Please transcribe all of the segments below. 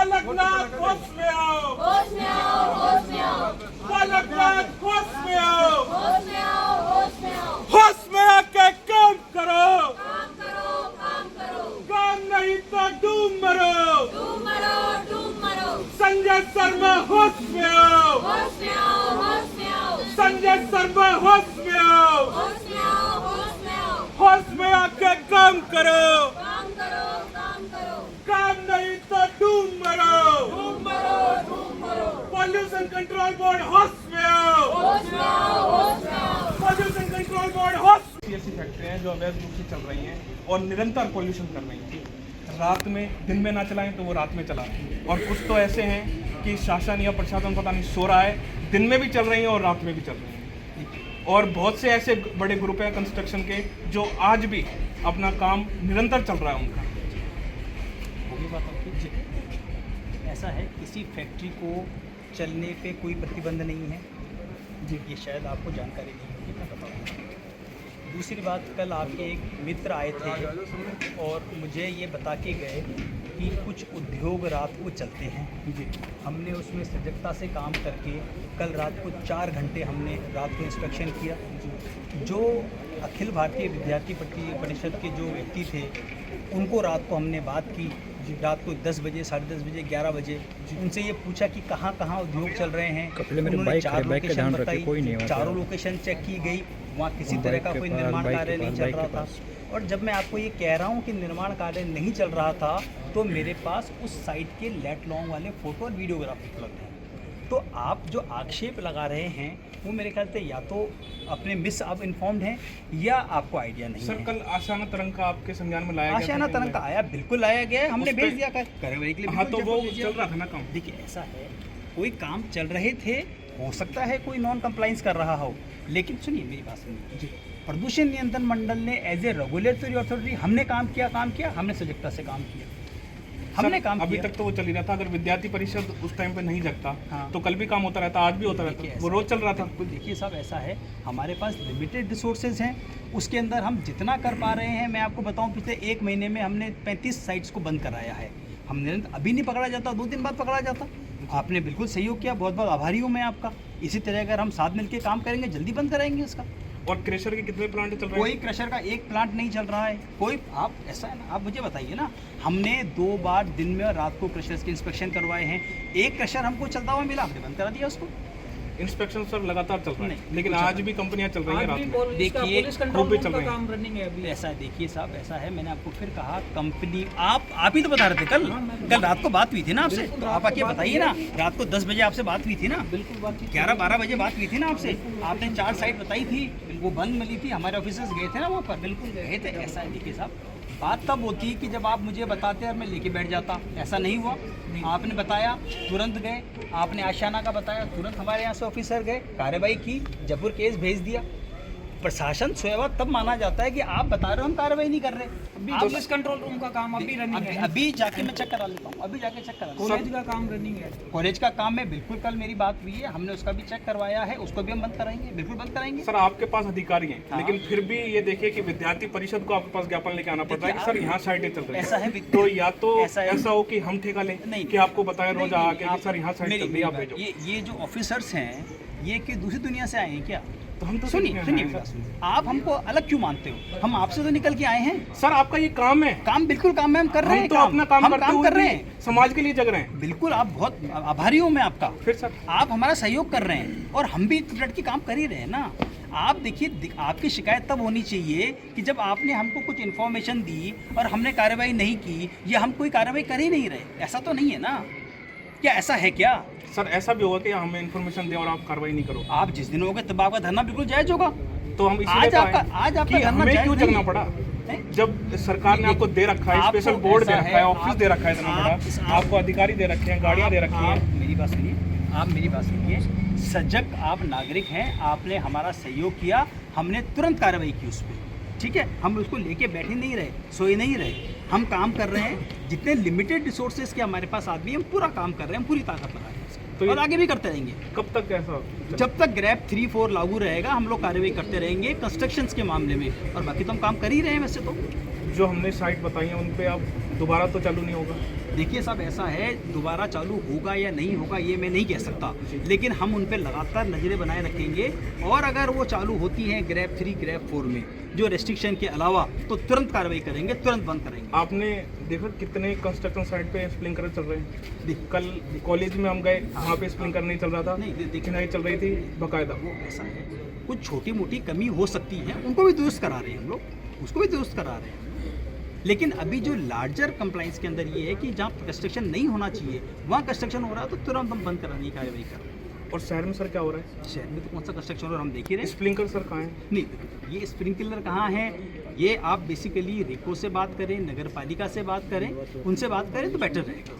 बालकनाथ होश में आओ, होश में आओ, होश में आओ, बालकनाथ होश में आओ, होश में आओ, होश में आओ, होश में आके काम करो, काम करो, काम करो, काम नहीं तो डूब मरो। डूब मरो, डूब मरो, संजय शर्मा होश में आओ, होश में आओ, होश में आओ, संजय शर्मा होश में आओ, होश में आओ, होश में आओ, होश में आके काम करो, काम करो, काम करो, काम नहीं तो डूब मरो। डूब मरो, डूब मरो, पॉल्यूशन कंट्रोल बोर्ड होश में आओ, होश में आओ, होश में आओ, पॉल्यूशन कंट्रोल बोर्ड होश। ऐसी फैक्ट्रियां हैं जो अवैध रूप से चल रही हैं और निरंतर पॉल्यूशन कर रही हैं। रात में दिन में ना चलाएं तो वो रात में चला रहे हैं। और कुछ तो ऐसे हैं कि शासन या प्रशासन पता नहीं सो रहा है, दिन में भी चल रही हैं और रात में भी चल रही हैं। और बहुत से ऐसे बड़े ग्रुप हैं कंस्ट्रक्शन के जो आज भी अपना काम निरंतर चल रहा है उनका। होगी बात आपकी जी। ऐसा है, किसी फैक्ट्री को चलने पे कोई प्रतिबंध नहीं है जी, ये शायद आपको जानकारी नहीं होगी, मैं बताऊँगा। दूसरी बात, कल आपके एक मित्र आए थे और मुझे ये बता के गए कि कुछ उद्योग रात को चलते हैं जी। हमने उसमें सजगता से काम करके कल रात को 4 घंटे हमने रात को इंस्पेक्शन किया। जो अखिल भारतीय विद्यार्थी परिषद के जो व्यक्ति थे उनको रात को हमने बात की, रात को 10 बजे, 10:30 बजे, 11 बजे उनसे ये पूछा कि कहाँ कहाँ उद्योग चल रहे हैं। उन्होंने 4 लोकेशन बताई, चारों लोकेशन चेक की गई, वहाँ किसी तरह का कोई निर्माण कार्य नहीं चल रहा था। और जब मैं आपको ये कह रहा हूँ कि निर्माण कार्य नहीं चल रहा था तो मेरे पास उस साइट के लेट लॉन्ग वाले फोटो और वीडियोग्राफ उपलब्ध हैं। तो आप जो आक्षेप लगा रहे हैं वो मेरे ख्याल से या तो अपने मिस आप इन्फॉर्म्ड हैं या आपको आइडिया नहीं सर, है। कल आशाना तरंग का आपके संज्ञान में लाया गया आशियाना तरंग का आया, बिल्कुल लाया गया है, हमने भेज दिया कार्रवाई के लिए। हाँ, तो बिल्कुल वो भेज दिया। चल रहा था ना काम। देखिए, ऐसा है, कोई काम चल रहे थे, हो सकता है कोई नॉन कंप्लाइंस कर रहा हो, लेकिन सुनिए मेरी बात सुनिए जी। प्रदूषण नियंत्रण मंडल ने एज ए रेगुलेटरी अथॉरिटी हमने काम किया, हमने सजगता से काम किया, हमने काम अभी किया। तक तो वो चल ही रहा था। अगर विद्यार्थी परिषद उस टाइम पे नहीं जगता हाँ। तो कल भी काम होता रहता, आज भी होता देखिए, रहता, वो रोज चल रहा था। बिल्कुल, देखिए साहब, ऐसा है, हमारे पास लिमिटेड रिसोर्सेज हैं, उसके अंदर हम जितना कर पा रहे हैं, मैं आपको बताऊं, पिछले 1 महीने में हमने 35 साइट्स को बंद कराया है। हम निरंतर अभी नहीं पकड़ा जाता, 2 दिन बाद पकड़ा जाता। आपने बिल्कुल सहयोग किया, बहुत बहुत आभारी हूँ मैं आपका। इसी तरह अगर हम साथ मिलकर काम करेंगे, जल्दी बंद कराएंगे इसका। और क्रेशर के कितने प्लांट चल रहे कोई हैं? क्रशर का एक प्लांट नहीं चल रहा है, कोई। आप ऐसा है ना, आप मुझे बताइए ना, हमने 2 बार दिन में और रात को क्रशर्स के इंस्पेक्शन करवाए हैं। एक क्रशर हमको चलता हुआ मिला, हमने बंद करा दिया उसको। इंस्पेक्शन सर लगातार चल रहा है, नहीं, लेकिन बिल्कुल आज भी कंपनियां चल रही हैं रात में। देखिए, वो भी चल रही हैं। ऐसा है, देखिए साहब, ऐसा है, मैंने आपको फिर कहा, कंपनी आप ही तो बता रहे थे कल रात को बात हुई थी ना आपसे, तो आप आके बताइए ना, रात को 10 बजे आपसे बात हुई थी ना, बिल्कुल 11-12 बजे बात हुई थी ना आपसे। आपने 4 साइट बताई थी, वो बंद मिली थी, हमारे ऑफिसर्स गए थे ना वहाँ पर, बिल्कुल गए थे। ऐसा है, देखिए साहब, बात तब होती कि जब आप मुझे बताते और मैं लेके बैठ जाता। ऐसा नहीं हुआ, आपने बताया, तुरंत गए, आपने आशियाना का बताया, तुरंत हमारे यहाँ से ऑफिसर गए, कार्रवाई की, जबूर केस भेज दिया। प्रशासन स्वयं तब माना जाता है कि आप बता रहे हो, हम कार्रवाई नहीं कर रहे। अभी पुलिस कंट्रोल रूम का काम अभी रनिंग है, अभी जाके मैं चेक करा लेता हूँ, अभी जाके चेक करा लेता हूँ। कॉलेज का काम रनिंग है। कॉलेज का काम में बिल्कुल कल मेरी बात हुई है, हमने उसका भी चेक करवाया है, उसको भी हम बंद कराएंगे, बिल्कुल बंद कराएंगे। सर, आपके पास अधिकारी हैं, हाँ। लेकिन फिर भी ये देखिए कि विद्यार्थी परिषद को आपके पास ज्ञापन लेके आना पड़ता है कि सर यहाँ साइटें चल रही ऐसा है, हैं। तो या तो ऐसा है। ऐसा हो कि हम ठेका लें, नहीं, कि आपको बताएं रोज आके कि सर यहाँ साइट चल रही है, आप भेजो। ये जो ऑफिसर्स हैं, ये कि दूसरी दुनिया से आए हैं क्या? तो हम तो सुनिए मेरी बात सुनिए, आप हमको अलग क्यों मानते हो? हम आपसे तो निकल के आए हैं। सर, आपका ये काम है, काम बिल्कुल काम है, हम कर रहे हैं, हम तो अपना काम हम करते काम हुए कर रहे भी हैं, समाज के लिए जग रहे हैं। बिल्कुल। आप बहुत आभारी हूँ मैं आपका, फिर सर आप हमारा सहयोग कर रहे हैं और हम भी डट के काम कर ही रहे हैं ना। आप देखिए, आपकी शिकायत तब होनी चाहिए कि जब आपने हमको कुछ इन्फॉर्मेशन दी और हमने कार्रवाई नहीं की, या हम कोई कार्रवाई कर ही नहीं रहे। ऐसा तो नहीं है ना, क्या ऐसा है क्या? सर, ऐसा भी होगा कि हमें इन्फॉर्मेशन दें और आप कार्रवाई नहीं करो, आप जिस दिन होगे तब आपका धरना बिल्कुल जायज होगा। तो हम इसीलिए आज तो आपका आए आज आपका कि धरना हमें जायज क्यों नहीं जगना है। पड़ा, नहीं? जब सरकार ने आपको दे रखा है, आपको स्पेशल बोर्ड दे ऐसा रखा है, है, ऑफिस दे रखा है इतना बड़ा, आपको अधिकारी दे रखे हैं, गाड़ियां दे रखी हैं। मेरी बात सुनिए, आप मेरी बात सुनिए, सजग आप नागरिक हैं, आपने हमारा सहयोग किया, हमने तुरंत कार्रवाई की उस पर, ठीक है। हम उसको लेके बैठे नहीं रहे, सोए नहीं रहे, हम काम कर रहे हैं। जितने लिमिटेड रिसोर्सेज के हमारे पास आदमी, हम पूरा काम कर रहे हैं, हम पूरी ताकत लगा रहे हैं तो ये- और आगे भी करते रहेंगे। कब तक ऐसा? जब तक ग्रैब 3-4 लागू रहेगा, हम लोग कार्रवाई करते रहेंगे कंस्ट्रक्शंस के मामले में, और बाकी तो हम काम कर ही रहे हैं वैसे तो। जो हमने साइट बताई है उन पे आप दोबारा तो चालू नहीं होगा। देखिए साहब, ऐसा है, दोबारा चालू होगा या नहीं होगा ये मैं नहीं कह सकता, लेकिन हम उन पर लगातार नज़रें बनाए रखेंगे और अगर वो चालू होती हैं ग्रैब 3 ग्रैब 4 में जो रेस्ट्रिक्शन के अलावा, तो तुरंत कार्रवाई करेंगे, तुरंत बंद करेंगे। आपने देखा कितने कंस्ट्रक्शन साइट पे स्प्रिंकलर चल रहे हैं। कल कॉलेज में हम गए, वहाँ पे स्प्रिंकलर नहीं चल रहा था, नहीं, चिनाई चल रही थी बकायदा। वो ऐसा है, कुछ छोटी मोटी कमी हो सकती है, उनको भी दुरुस्त करा रहे हैं हम लोग, उसको भी दुरुस्त करा रहे हैं। लेकिन अभी जो लार्जर कंप्लाइंस के अंदर ये है कि जहाँ कंस्ट्रक्शन नहीं होना चाहिए वहाँ कंस्ट्रक्शन हो रहा है, तो तुरंत हम बंद कराने की कार्रवाई कर रहे हैं। और शहर में सर क्या हो रहा है? शहर में तो कौन सा कंस्ट्रक्शन हो रहा है हम देख ही रहे हैं। स्प्रिंकलर सर कहाँ है? नहीं, ये स्प्रिंकलर कहाँ है, ये आप बेसिकली रेको से बात करें, नगर पालिका से बात करें, उनसे बात करें तो बेटर रहेगा।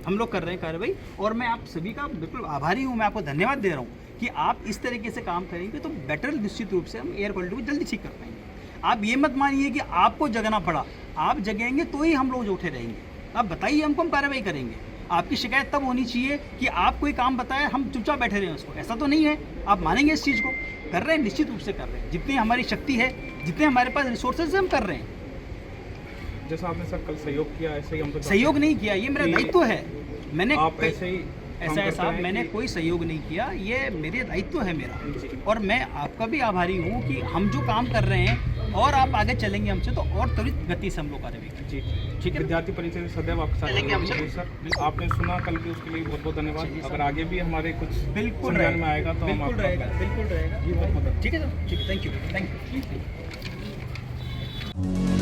हम लोग कर रहे हैं कार्रवाई, और मैं आप सभी का बिल्कुल आभारी हूँ, मैं आपको धन्यवाद दे रहा हूँ कि आप इस तरीके से काम करेंगे तो बेटर निश्चित रूप से हम एयर क्वालिटी को जल्दी ठीक कर पाएंगे। आप ये मत मानिए कि आपको जगना पड़ा, आप जगेंगे तो ही हम लोग जो उठे रहेंगे। आप बताइए हमको, हम कार्रवाई करेंगे। आपकी शिकायत तब होनी चाहिए कि आप कोई काम बताए, हम चुपचाप बैठे रहें उसको, ऐसा तो नहीं है। आप मानेंगे इस चीज़ को, कर रहे हैं, निश्चित रूप से कर रहे हैं, जितनी हमारी शक्ति है, जितने हमारे पास रिसोर्सेज हम कर रहे हैं। जैसा आपने सर कल सहयोग किया, ऐसे ही हम तो सहयोग नहीं किया, ये मेरा दायित्व है। मैंने आप ऐसे ही ऐसा है साहब, मैंने कोई सहयोग नहीं किया, ये मेरे दायित्व है मेरा, और मैं आपका भी आभारी हूँ कि हम जो काम कर रहे हैं और आप आगे चलेंगे हमसे तो और त्वरित गति से हम लोग कार्रवाई करेंगे। जी ठीक है। विद्यार्थी परिषद सदैव आपके साथ चलेंगे हम रहेगी। सर आपने सुना कल भी, उसके लिए बहुत बहुत धन्यवाद। अगर आगे भी हमारे कुछ बिल्कुल संज्ञान में आएगा तो हम बिल्कुल आपका रहेगा, बिल्कुल रहेगा। जी बहुत बहुत ठीक है सर, ठीक है, थैंक यू।